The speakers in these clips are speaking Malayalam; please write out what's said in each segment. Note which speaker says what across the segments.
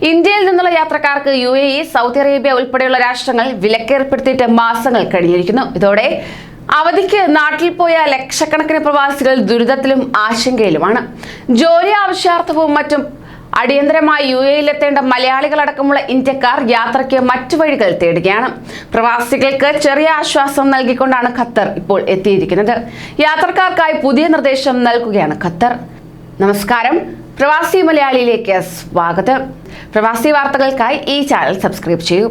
Speaker 1: ഇന്ത്യയിൽ നിന്നുള്ള യാത്രക്കാർക്ക് UAE, സൗദി അറേബ്യ ഉൾപ്പെടെയുള്ള രാഷ്ട്രങ്ങൾ വിലക്കേർപ്പെടുത്തിയിട്ട് മാസങ്ങൾ കഴിഞ്ഞിരിക്കുന്നു. ഇതോടെ അവധിക്ക് നാട്ടിൽ പോയ ലക്ഷക്കണക്കിന് പ്രവാസികൾ ദുരിതത്തിലും ആശങ്കയിലുമാണ്. ജോലി ആവശ്യാർത്ഥവും മറ്റും അടിയന്തരമായി UAEയിലെത്തേണ്ട മലയാളികളടക്കമുള്ള ഇന്ത്യക്കാർ യാത്രയ്ക്ക് മറ്റു വഴികൾ തേടുകയാണ്. പ്രവാസികൾക്ക് ചെറിയ ആശ്വാസം നൽകിക്കൊണ്ടാണ് ഖത്തർ ഇപ്പോൾ എത്തിയിരിക്കുന്നത്. യാത്രക്കാർക്കായി പുതിയ നിർദ്ദേശം നൽകുകയാണ് ഖത്തർ. നമസ്കാരം, പ്രവാസി മലയാളിയിലേക്ക് സ്വാഗതം. പ്രവാസി വാർത്തകൾക്കായി ഈ ചാനൽ സബ്സ്ക്രൈബ് ചെയ്യൂ.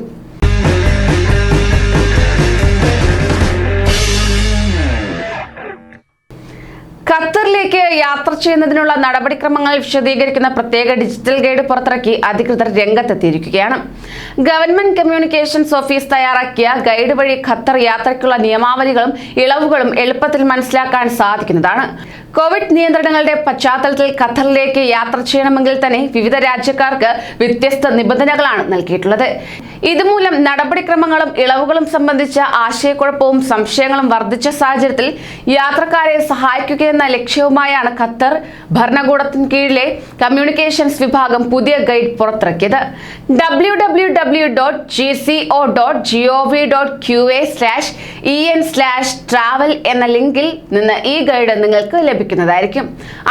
Speaker 1: ഖത്തറിലേക്ക് യാത്ര ചെയ്യുന്നതിനുള്ള നടപടിക്രമങ്ങൾ വിശദീകരിക്കുന്ന പ്രത്യേക ഡിജിറ്റൽ ഗൈഡ് പുറത്തിറക്കി അധികൃതർ രംഗത്തെത്തിയിരിക്കുകയാണ്. ഗവൺമെന്റ് കമ്മ്യൂണിക്കേഷൻസ് ഓഫീസ് തയ്യാറാക്കിയ ഗൈഡ് വഴി ഖത്തർ യാത്രയ്ക്കുള്ള നിയമാവലികളും ഇളവുകളും എളുപ്പത്തിൽ മനസ്സിലാക്കാൻ സാധിക്കുന്നതാണ്. കോവിഡ് നിയന്ത്രണങ്ങളുടെ പശ്ചാത്തലത്തിൽ ഖത്തറിലേക്ക് യാത്ര ചെയ്യണമെങ്കിൽ തന്നെ വിവിധ രാജ്യക്കാർക്ക് വ്യത്യസ്ത നിബന്ധനകളാണ് നൽകിയിട്ടുള്ളത്. ഇതുമൂലം നടപടിക്രമങ്ങളും ഇളവുകളും സംബന്ധിച്ച ആശയക്കുഴപ്പവും സംശയങ്ങളും വർദ്ധിച്ച സാഹചര്യത്തിൽ യാത്രക്കാരെ സഹായിക്കുകയെന്ന ലക്ഷ്യവുമായാണ് ഖത്തർ ഭരണകൂടത്തിന് കീഴിലെ കമ്മ്യൂണിക്കേഷൻസ് വിഭാഗം പുതിയ ഗൈഡ് പുറത്തിറക്കിയത്. www.gco.gov.qa/en/travel എന്ന ലിങ്കിൽ നിന്ന് ഈ ഗൈഡ് നിങ്ങൾക്ക് ലഭിക്കുന്നതായിരിക്കും.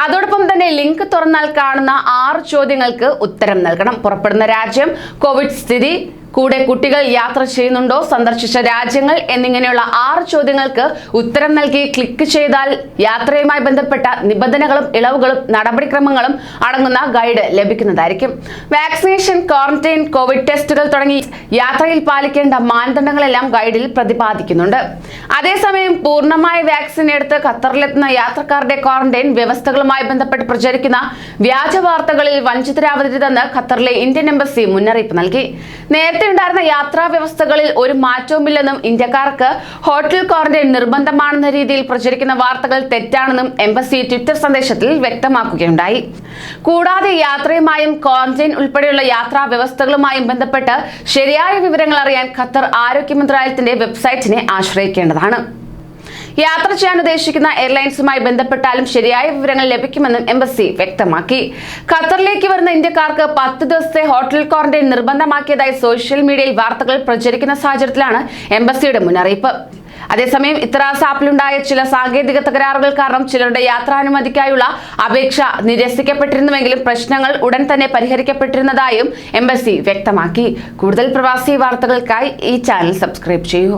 Speaker 1: അതോടൊപ്പം തന്നെ ലിങ്ക് തുറന്നാൽ കാണുന്ന 6 ചോദ്യങ്ങൾക്ക് ഉത്തരം നൽകണം. പുറപ്പെടുന്ന രാജ്യം, കോവിഡ് സ്ഥിതി, കൂടെ കുട്ടികൾ യാത്ര ചെയ്യുന്നുണ്ടോ, സന്ദർശിച്ച രാജ്യങ്ങൾ എന്നിങ്ങനെയുള്ള 6 ചോദ്യങ്ങൾക്ക് ഉത്തരം നൽകി ക്ലിക്ക് ചെയ്താൽ യാത്രയുമായി ബന്ധപ്പെട്ട നിബന്ധനകളും ഇളവുകളും നടപടിക്രമങ്ങളും അടങ്ങുന്ന ഗൈഡ് ലഭിക്കുന്നതായിരിക്കും. വാക്സിനേഷൻ, ക്വാറന്റൈൻ, കോവിഡ് ടെസ്റ്റുകൾ തുടങ്ങി യാത്രയിൽ പാലിക്കേണ്ട മാനദണ്ഡങ്ങളെല്ലാം ഗൈഡിൽ പ്രതിപാദിക്കുന്നുണ്ട്. അതേസമയം പൂർണ്ണമായ വാക്സിൻ എടുത്ത് ഖത്തറിലെത്തുന്ന യാത്രക്കാരുടെ ക്വാറന്റൈൻ വ്യവസ്ഥകളുമായി ബന്ധപ്പെട്ട് പ്രചരിക്കുന്ന വ്യാജ വാർത്തകളിൽ വഞ്ചിതരാവരുതെന്ന് ഖത്തറിലെ ഇന്ത്യൻ എംബസി മുന്നറിയിപ്പ് നൽകി. നേരത്തെ ഉണ്ടായിരുന്ന യാത്രാ വ്യവസ്ഥകളിൽ ഒരു മാറ്റവുമില്ലെന്നും ഇന്ത്യക്കാർക്ക് ഹോട്ടൽ ക്വാറന്റൈൻ നിർബന്ധമാണെന്ന രീതിയിൽ പ്രചരിക്കുന്ന വാർത്തകൾ തെറ്റാണെന്നും എംബസി ട്വിറ്റർ സന്ദേശത്തിൽ വ്യക്തമാക്കുകയുണ്ടായി. കൂടാതെ യാത്രയുമായും ക്വാറന്റൈൻ ഉൾപ്പെടെയുള്ള യാത്രാ വ്യവസ്ഥകളുമായും ബന്ധപ്പെട്ട് ശരിയായ വിവരങ്ങൾ അറിയാൻ ഖത്തർ ആരോഗ്യ മന്ത്രാലയത്തിന്റെ വെബ്സൈറ്റിനെ ആശ്രയിക്കേണ്ടതാണ്. യാത്ര ചെയ്യാൻ ഉദ്ദേശിക്കുന്ന എയർലൈൻസുമായി ബന്ധപ്പെട്ടാലും ശരിയായ വിവരങ്ങൾ ലഭിക്കുമെന്നും എംബസി വ്യക്തമാക്കി. ഖത്തറിലേക്ക് വരുന്ന ഇന്ത്യക്കാർക്ക് 10 ദിവസത്തെ ഹോട്ടൽ ക്വാറന്റൈൻ നിർബന്ധമാക്കിയതായി സോഷ്യൽ മീഡിയയിൽ വാർത്തകൾ പ്രചരിക്കുന്ന സാഹചര്യത്തിലാണ് എംബസിയുടെ മുന്നറിയിപ്പ്. അതേസമയം ഇത്രാസ് ആപ്പിലുണ്ടായ ചില സാങ്കേതിക തകരാറുകൾ കാരണം ചിലരുടെ യാത്രാനുമതിക്കായുള്ള അപേക്ഷ നിരസിക്കപ്പെട്ടിരുന്നുവെങ്കിലും പ്രശ്നങ്ങൾ ഉടൻ തന്നെ പരിഹരിക്കപ്പെട്ടിരുന്നതായും എംബസി വ്യക്തമാക്കി. കൂടുതൽ പ്രവാസി വാർത്തകൾക്കായി ഈ ചാനൽ സബ്സ്ക്രൈബ് ചെയ്യൂ.